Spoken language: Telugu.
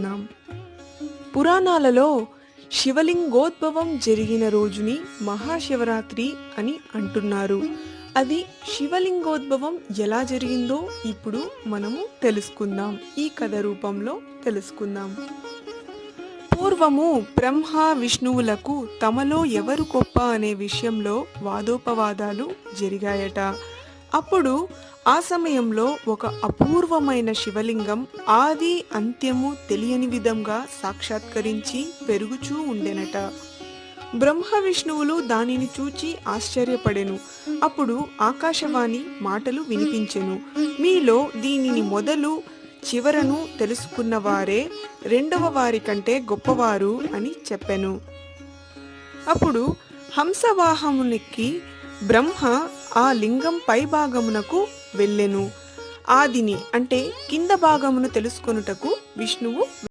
నాం. పురాణాలలో శివలింగోద్భవం జరిగిన రోజుని మహాశివరాత్రి అని అంటున్నారు. అది శివలింగోద్భవం ఎలా జరిగిందో ఇప్పుడు మనము తెలుసుకుందాం. ఈ కథ రూపంలో తెలుసుకుందాం. పూర్వము బ్రహ్మ విష్ణువులకు తమలో ఎవరు గొప్ప అనే విషయంలో వాదోపవాదాలు జరిగాయట. అప్పుడు ఆ సమయంలో ఒక అపూర్వమైన శివలింగం ఆది అంత్యము తెలియని విధంగా సాక్షాత్కరించి పెరుగుచూ ఉండెనట. బ్రహ్మ విష్ణువులు దానిని చూచి ఆశ్చర్యపడెను. అప్పుడు ఆకాశవాణి మాటలు వినిపించెను. మీలో దీనిని మొదలు చివరను తెలుసుకున్న వారే రెండవ వారి కంటే గొప్పవారు అని చెప్పెను. అప్పుడు హంసవాహమునికి బ్రహ్మ ఆ లింగం పై భాగమునకు వెళ్ళెను. ఆదిని అంటే కింద భాగమును తెలుసుకొనుటకు విష్ణువు